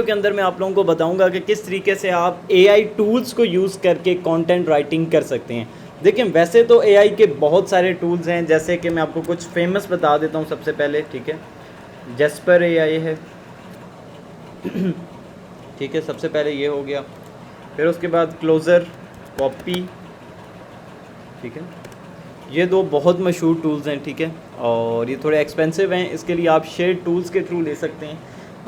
के अंदर मैं आप लोगों को बताऊंगा कि किस तरीके से आप एआई टूल्स को यूज़ करके कंटेंट राइटिंग कर सकते हैं। देखिए वैसे तो एआई के बहुत सारे टूल्स हैं, जैसे कि मैं आपको कुछ फेमस बता देता हूं सबसे पहले, ठीक है। जैस्पर एआई है, ठीक है, सबसे पहले ये हो गया। फिर उसके बाद क्लोजर कॉपी, ठीक है। ये दो बहुत मशहूर टूल्स हैं, ठीक है, और ये थोड़े एक्सपेंसिव हैं, इसके लिए आप शेयर टूल्स के थ्रू ले सकते हैं।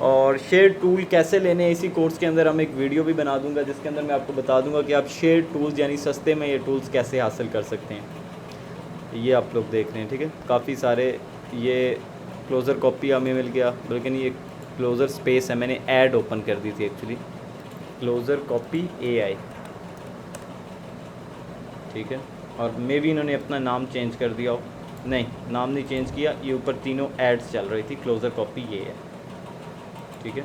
और शेयर टूल कैसे लेने हैं, इसी कोर्स के अंदर हम एक वीडियो भी बना दूंगा जिसके अंदर मैं आपको बता दूंगा कि आप शेयर टूल्स यानी सस्ते में ये टूल्स कैसे हासिल कर सकते हैं। ये आप लोग देख रहे हैं, ठीक है, काफ़ी सारे। ये क्लोज़र कॉपी हमें मिल गया, लेकिन ये क्लोज़र स्पेस है, मैंने ऐड ओपन कर दी थी एक्चुअली। क्लोज़र कॉपी एआई, ठीक है, और मे भी इन्होंने अपना नाम चेंज कर दिया हो। नहीं, नाम नहीं चेंज किया, ये ऊपर तीनों एड्स चल रही थी। क्लोज़र कॉपी ये है, ठीक है।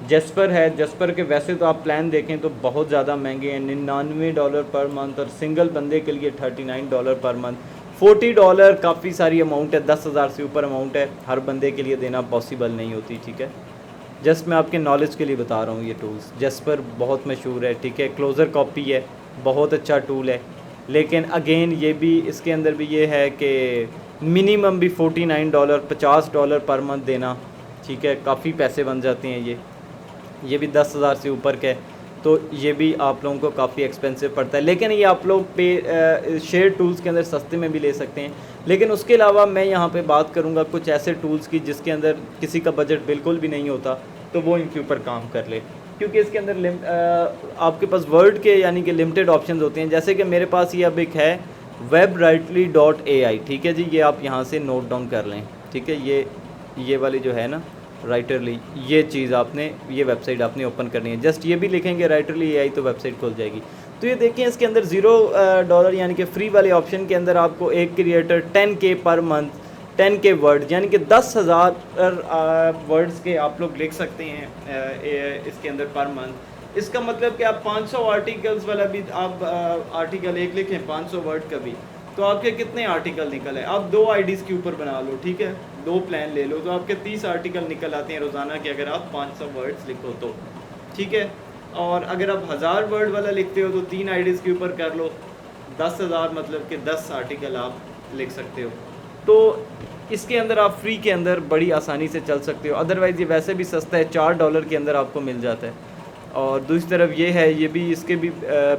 जस्पर है, जस्पर के वैसे तो आप प्लान देखें तो बहुत ज़्यादा महंगे हैं, $99 पर मंथ, और सिंगल बंदे के लिए $39 पर मंथ। $40 काफ़ी सारी अमाउंट है, 10,000 से ऊपर अमाउंट है, हर बंदे के लिए देना पॉसिबल नहीं होती, ठीक है। जस्ट मैं आपके नॉलेज के लिए बता रहा हूँ ये टूल्स। जस्पर बहुत मशहूर है, ठीक है। क्लोज़र कॉपी है, बहुत अच्छा टूल है, लेकिन अगेन ये भी, इसके अंदर भी ये है कि मिनिमम भी $49 $50 पर मंथ देना, ठीक है, काफ़ी पैसे बन जाते हैं। ये भी 10,000 से ऊपर का है, तो ये भी आप लोगों को काफ़ी एक्सपेंसिव पड़ता है। लेकिन ये आप लोग शेयर टूल्स के अंदर सस्ते में भी ले सकते हैं। लेकिन उसके अलावा मैं यहाँ पे बात करूँगा कुछ ऐसे टूल्स की जिसके अंदर किसी का बजट बिल्कुल भी नहीं होता, तो वो इनके ऊपर काम कर ले, क्योंकि इसके अंदर आपके पास वर्ड के यानी कि लिमिटेड ऑप्शंस होते हैं। जैसे कि मेरे पास ये अब एक है webwritely.ai, ठीक है जी, ये आप यहाँ से नोट डाउन कर लें, ठीक है। ये वाली जो है ना राइटरली, ये चीज़ आपने, ये वेबसाइट आपने ओपन करनी है। जस्ट ये भी लिखेंगे राइटरली एआई तो वेबसाइट खुल जाएगी। तो ये देखिए, इसके अंदर $0 यानी कि फ्री वाले ऑप्शन के अंदर आपको एक creator 10K per month, 10K word यानी कि 10,000 वर्ड्स के आप लोग लिख सकते हैं इसके अंदर पर मंथ। इसका मतलब कि आप 500 आर्टिकल्स वाला भी आप आर्टिकल एक लिखें 500 वर्ड का भी, तो आपके कितने आर्टिकल निकल है। आप 2 आईडीज़ के ऊपर बना लो, ठीक है, 2 प्लान ले लो, तो आपके 30 आर्टिकल निकल आते हैं रोज़ाना के, अगर आप 500 वर्ड्स लिखो तो, ठीक है। और अगर आप 1000 वर्ड वाला लिखते हो तो 3 आईडीज़ के ऊपर कर लो, 10,000 मतलब कि 10 आर्टिकल आप लिख सकते हो। तो इसके अंदर आप फ्री के अंदर बड़ी आसानी से चल सकते हो। अदरवाइज़ ये वैसे भी सस्ता है, $4 के अंदर आपको मिल जाता है। और दूसरी तरफ ये है, ये भी, इसके भी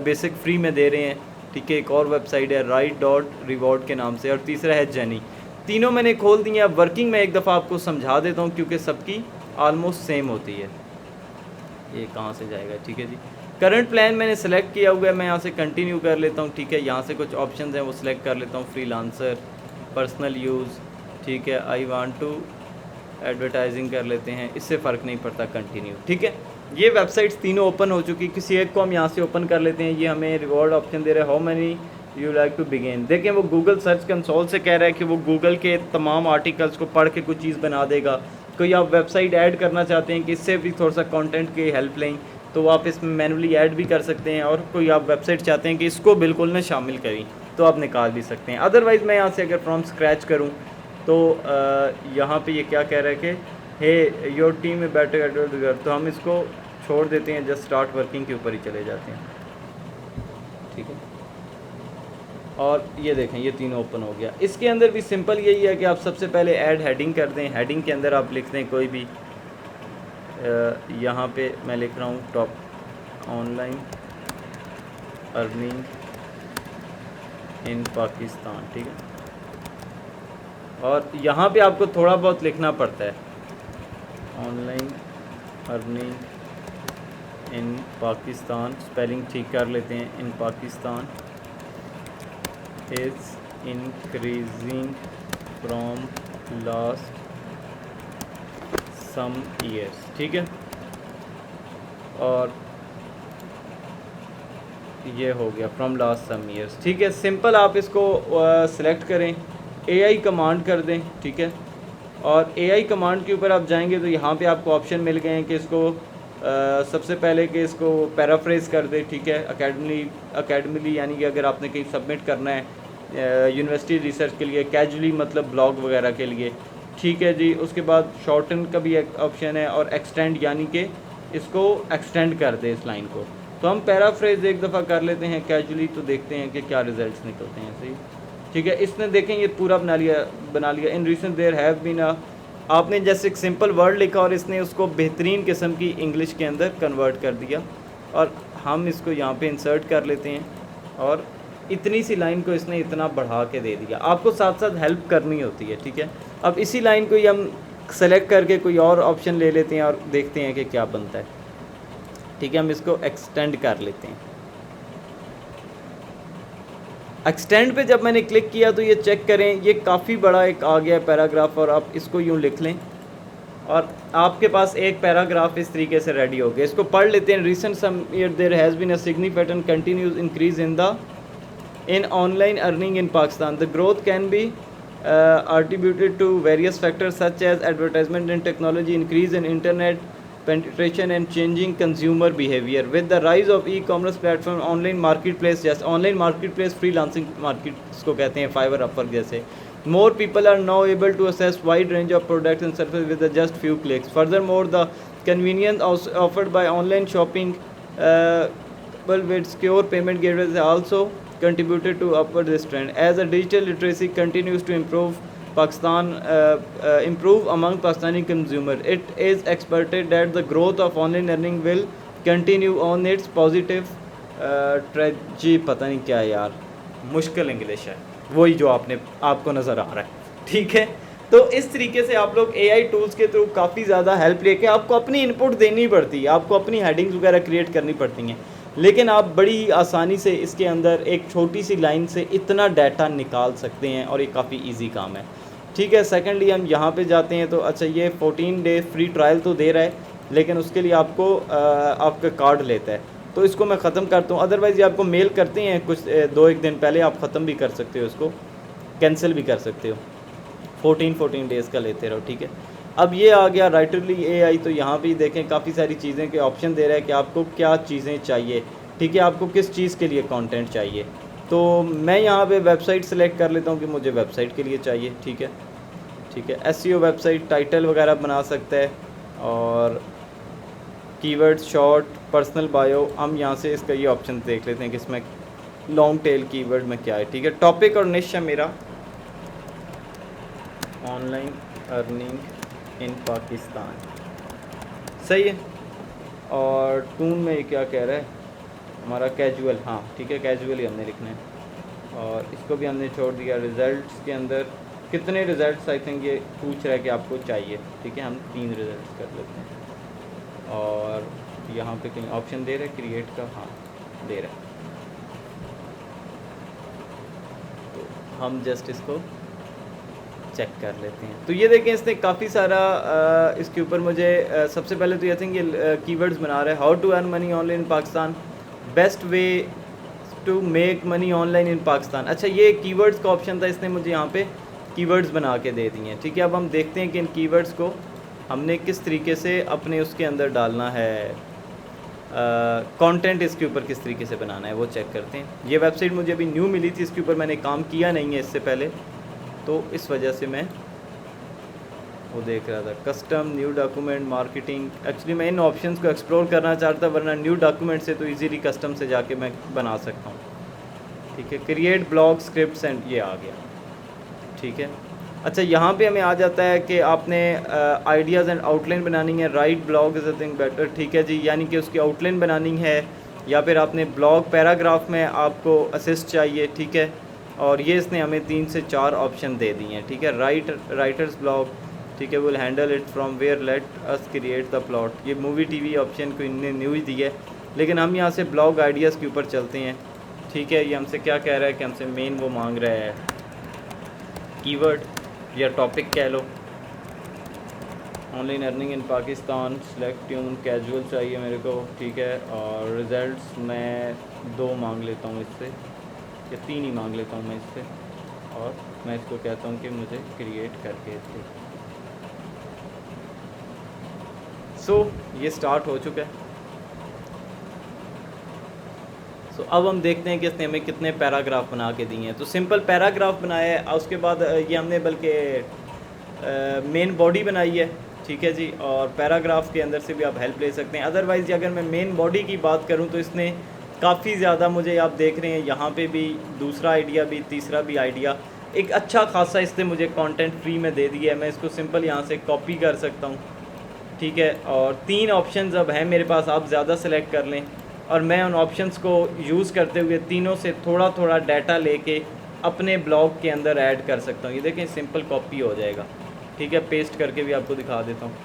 बेसिक फ्री में दे रहे हैं, ठीक है। एक और वेबसाइट है write.reward के नाम से, और तीसरा है जेनी। तीनों मैंने खोल दिए। अब वर्किंग में एक दफ़ा आपको समझा देता हूँ, क्योंकि सबकी आलमोस्ट सेम होती है। ये कहाँ से जाएगा, ठीक है जी। करंट प्लान मैंने सेलेक्ट किया हुआ है, मैं यहाँ से कंटिन्यू कर लेता हूँ, ठीक है। यहाँ से कुछ ऑप्शन हैं वो सिलेक्ट कर लेता हूँ, फ्रीलांसर, पर्सनल यूज़, ठीक है, आई वांट टू एडवर्टाइजिंग कर लेते हैं, इससे फ़र्क नहीं पड़ता, कंटिन्यू, ठीक है। ये वेबसाइट्स तीनों ओपन हो चुकी, किसी एक को हम यहाँ से ओपन कर लेते हैं। ये हमें रिवॉर्ड ऑप्शन दे रहा है, how many you like to begin. देखें वो गूगल सर्च कंसोल से कह रहा है कि वो गूगल के तमाम आर्टिकल्स को पढ़ के कुछ चीज़ बना देगा। कोई आप वेबसाइट ऐड करना चाहते हैं कि इससे भी थोड़ा सा कंटेंट की हेल्प लें, तो आप इसमें मैनुअली ऐड भी कर सकते हैं। और कोई आप वेबसाइट चाहते हैं कि इसको बिल्कुल ना शामिल करें, तो आप निकाल भी सकते हैं। अदरवाइज़ मैं यहाँ से अगर फ्रॉम स्क्रैच करूँ तो यहाँ पे ये क्या कह रहा है कि हे योर टीम में बेटर एडवर्ड, तो हम इसको छोड़ देते हैं, जस्ट स्टार्ट वर्किंग के ऊपर ही चले जाते हैं, ठीक है। और ये देखें, ये तीनों ओपन हो गया। इसके अंदर भी सिंपल यही है कि आप सबसे पहले ऐड हेडिंग कर दें। हेडिंग के अंदर आप लिख दें कोई भी, यहाँ पे मैं लिख रहा हूँ top online earning in Pakistan, ठीक है। और यहाँ पे आपको थोड़ा बहुत लिखना पड़ता है, online earning in Pakistan, spelling ठीक कर लेते हैं, in Pakistan is increasing from last some years, ठीक है। और ये हो गया फ्रॉम लास्ट सम ईयर्स, ठीक है। सिंपल आप इसको सिलेक्ट करें, एआई कमांड कर दें, ठीक है। और एआई कमांड के ऊपर आप जाएंगे तो यहाँ पे आपको ऑप्शन मिल गए हैं कि इसको सबसे पहले कि इसको पैराफ्रेज कर दे, ठीक है। अकेडमिली यानी कि अगर आपने कहीं सबमिट करना है यूनिवर्सिटी रिसर्च के लिए, कैजुअली मतलब ब्लॉग वगैरह के लिए, ठीक है जी। उसके बाद शॉर्टन का भी एक ऑप्शन है, और एक्सटेंड यानी कि इसको एक्सटेंड कर दे इस लाइन को। तो हम पैराफ्रेज एक दफ़ा कर लेते हैं कैजुअली, तो देखते हैं कि क्या रिजल्ट्स निकलते हैं। सही, ठीक है। इसने देखें ये पूरा बना लिया। In recent there have been आपने जैसे एक सिंपल वर्ड लिखा और इसने उसको बेहतरीन किस्म की इंग्लिश के अंदर कन्वर्ट कर दिया। और हम इसको यहाँ पे इंसर्ट कर लेते हैं और इतनी सी लाइन को इसने इतना बढ़ा के दे दिया। आपको साथ साथ हेल्प करनी होती है, ठीक है। अब इसी लाइन को ही हम सेलेक्ट करके कोई और ऑप्शन ले लेते हैं और देखते हैं कि क्या बनता है, ठीक है। हम इसको एक्सटेंड कर लेते हैं। एक्सटेंड पे जब मैंने क्लिक किया तो ये चेक करें, ये काफ़ी बड़ा एक आ गया पैराग्राफ, और आप इसको यूँ लिख लें और आपके पास एक पैराग्राफ इस तरीके से रेडी हो गया। इसको पढ़ लेते हैं। Recent some year there has been a significant continuous increase in online earning in Pakistan. The growth can be attributed to various factors such as advertisement and technology, increase in internet penetration and changing consumer behavior. With the rise of e-commerce platform, online marketplace, जैसे online marketplace freelancing market इसको कहते हैं, Fiverr, Upwork जैसे, more people are now able to access wide range of products and services with just few clicks. Furthermore, the convenience offered by online shopping with secure payment gateways also contributed to upward this trend. As the digital literacy continues to improve improve among Pakistani consumers, it is expected that the growth of online earning will continue on its positive trajectory। पता नहीं क्या यार, मुश्किल English है, वही जो आपको नज़र आ रहा है, ठीक है। तो इस तरीके से आप लोग AI टूल्स के थ्रू काफ़ी ज़्यादा हेल्प लेके आपको अपनी इनपुट देनी पड़ती है, आपको अपनी हेडिंग्स वगैरह क्रिएट करनी पड़ती हैं, लेकिन आप बड़ी आसानी से इसके अंदर एक छोटी सी लाइन से इतना डाटा निकाल सकते हैं और ये काफ़ी इजी काम है, ठीक है। सेकेंडली हम यहाँ पे जाते हैं तो अच्छा, ये 14 डे फ्री ट्रायल तो दे रहा है, लेकिन उसके लिए आपको आपका कार्ड लेता है, तो इसको मैं ख़त्म करता हूँ। अदरवाइज़ ये आपको मेल करते हैं कुछ 2-1 दिन पहले, आप ख़त्म भी कर सकते हो, इसको कैंसिल भी कर सकते हो। 14 डेज़ का लेते रहो, ठीक है। अब ये आ गया राइटरली AI, तो यहाँ भी देखें काफ़ी सारी चीज़ें के ऑप्शन दे रहा है कि आपको क्या चीज़ें चाहिए, ठीक है, आपको किस चीज़ के लिए कंटेंट चाहिए। तो मैं यहाँ पे वेबसाइट सेलेक्ट कर लेता हूँ कि मुझे वेबसाइट के लिए चाहिए, ठीक है, ठीक है। SEO वेबसाइट टाइटल वगैरह बना सकता है, और कीवर्ड, शॉर्ट, पर्सनल बायो, हम यहाँ से इसका ये ऑप्शन देख लेते हैं कि इसमें लॉन्ग टेल कीवर्ड में क्या है, ठीक है। टॉपिक और निश है मेरा ऑनलाइन अर्निंग इन पाकिस्तान, सही है। और टून में क्या कह रहा है हमारा, कैजुअल, हाँ ठीक है, कैजुअल ही हमने लिखना है, और इसको भी हमने छोड़ दिया। रिज़ल्ट्स के अंदर कितने रिज़ल्ट्स आई थिंक ये पूछ रहा है कि आपको चाहिए, ठीक है, हम 3 रिज़ल्ट्स कर लेते हैं। और यहाँ पे कहीं ऑप्शन दे रहा है क्रिएट का, हाँ दे रहा है, तो हम जस्ट इसको चेक कर लेते हैं। तो ये देखें, इसने काफ़ी सारा इसके ऊपर मुझे सबसे पहले तो आई थिंक ये कीवर्ड्स बना रहा है। How to earn money online in Pakistan, best way to make money online in Pakistan. अच्छा, ये कीवर्ड्स का ऑप्शन था, इसने मुझे यहाँ पे कीवर्ड्स बना के दे दिए हैं, ठीक है। अब हम देखते हैं कि इन कीवर्ड्स को हमने किस तरीके से अपने उसके अंदर डालना है, कंटेंट इसके ऊपर किस तरीके से बनाना है, वो चेक करते हैं। ये वेबसाइट मुझे अभी न्यू मिली थी, इसके ऊपर मैंने काम किया नहीं है इससे पहले, तो इस वजह से मैं वो देख रहा था। Custom, new document, marketing, actually मैं इन ऑप्शंस को एक्सप्लोर करना चाहता, वरना न्यू डॉक्यूमेंट से तो इजीली कस्टम से जाके मैं बना सकता हूँ, ठीक है। क्रिएट ब्लॉग, स्क्रिप्ट्स एंड, ये आ गया, ठीक है। अच्छा, यहाँ पे हमें आ जाता है कि आपने आइडियाज़ एंड आउटलाइन बनानी है। Right blog is a thing better, ठीक है जी, यानी कि उसकी आउटलाइन बनानी है, या फिर आपने ब्लॉग पैराग्राफ में आपको असिस्ट चाहिए, ठीक है। और ये इसने हमें 3 से 4 ऑप्शन दे दिए हैं, ठीक है। राइटर्स ब्लॉग, ठीक है, will handle it from where, let us create the plot. ये मूवी TV ऑप्शन को इनने न्यू ही दी है, लेकिन हम यहाँ से ब्लॉग आइडियाज़ के ऊपर चलते हैं, ठीक है। ये हमसे क्या कह रहा है कि हमसे मेन वो मांग रहा है कीवर्ड या टॉपिक कह लो। Online earning in Pakistan, select tune, casual चाहिए मेरे को, ठीक है। और रिज़ल्ट्स मैं 2 मांग लेता हूँ इससे, या 3 ही मांग लेता हूँ मैं इससे, और मैं इसको कहता हूँ कि मुझे क्रिएट करके दे। सो ये स्टार्ट हो चुका है। सो अब हम देखते हैं कि इसने हमें कितने पैराग्राफ बना के दिए हैं। तो सिंपल पैराग्राफ बनाया है, उसके बाद ये हमने बल्कि मेन बॉडी बनाई है, ठीक है जी। और पैराग्राफ के अंदर से भी आप हेल्प ले सकते हैं। अदरवाइज़ अगर मैं मेन बॉडी की बात करूं तो इसने काफ़ी ज़्यादा, मुझे आप देख रहे हैं यहाँ पे भी दूसरा आइडिया भी, तीसरा भी आइडिया, एक अच्छा खासा इसने मुझे कंटेंट फ्री में दे दिया है। मैं इसको सिंपल यहाँ से कॉपी कर सकता हूँ, ठीक है। और 3 ऑप्शंस अब हैं मेरे पास, आप ज़्यादा सेलेक्ट कर लें और मैं उन ऑप्शंस को यूज़ करते हुए तीनों से थोड़ा थोड़ा डाटा लेके अपने ब्लॉग के अंदर ऐड कर सकता हूँ। ये देखें सिंपल कॉपी हो जाएगा, ठीक है। पेस्ट करके भी आपको दिखा देता हूँ।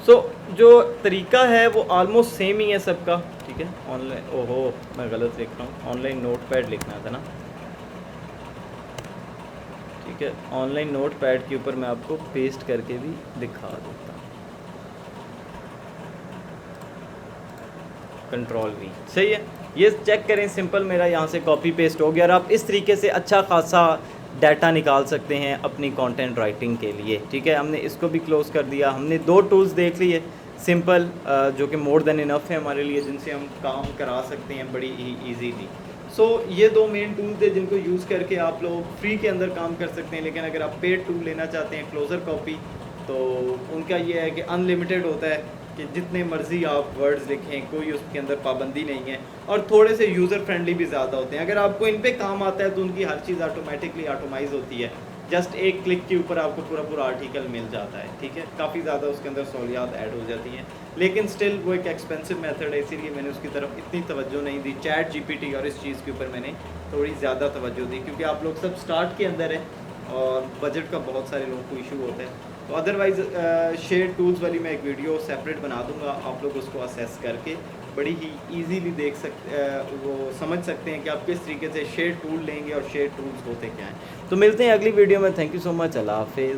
सो जो तरीका है वो ऑलमोस्ट सेम ही है सबका, ठीक है। ऑनलाइन, ओहो मैं गलत लिख रहा हूँ, ऑनलाइन नोटपैड लिखना था ना, ठीक है। ऑनलाइन नोटपैड के ऊपर मैं आपको पेस्ट करके भी दिखा देता हूँ। कंट्रोल V, सही है। ये चेक करें, सिंपल मेरा यहाँ से कॉपी पेस्ट हो गया और आप इस तरीके से अच्छा खासा डाटा निकाल सकते हैं अपनी कंटेंट राइटिंग के लिए, ठीक है। हमने इसको भी क्लोज कर दिया। हमने 2 टूल्स देख लिए सिंपल, जो कि मोर देन इनफ है हमारे लिए, जिनसे हम काम करा सकते हैं बड़ी ही ईजीली। सो ये 2 मेन टूल थे जिनको यूज़ करके आप लोग फ्री के अंदर काम कर सकते हैं। लेकिन अगर आप पेड टूल लेना चाहते हैं क्लोजर कॉपी, तो उनका ये है कि अनलिमिटेड होता है कि जितने मर्ज़ी आप वर्ड्स लिखें, कोई उसके अंदर पाबंदी नहीं है और थोड़े से यूज़र फ्रेंडली भी ज़्यादा होते हैं। अगर आपको इन पे काम आता है तो उनकी हर चीज़ ऑटोमेटिकली ऑटोमाइज़ होती है। जस्ट एक क्लिक के ऊपर आपको पूरा पूरा आर्टिकल मिल जाता है, ठीक है। काफ़ी ज़्यादा उसके अंदर सहूलियात ऐड हो जाती हैं, लेकिन स्टिल वो एक एक्सपेंसिव मेथड है, इसीलिए मैंने उसकी तरफ इतनी तवज्जो नहीं दी। चैट GPT और इस चीज़ के ऊपर मैंने थोड़ी ज़्यादा तवज्जो दी, क्योंकि आप लोग सब स्टार्ट के अंदर है और बजट का बहुत सारे लोगों को इशू होता है। तो अदरवाइज़ शेयर टूल्स वाली मैं एक वीडियो सेपरेट बना दूंगा, आप लोग उसको असेस करके बड़ी ही इजीली देख सकते, वो समझ सकते हैं कि आप किस तरीके से शेयर टूल लेंगे और शेयर टूल्स होते क्या हैं। तो मिलते हैं अगली वीडियो में। थैंक यू सो मच, अल्लाह हाफिज़।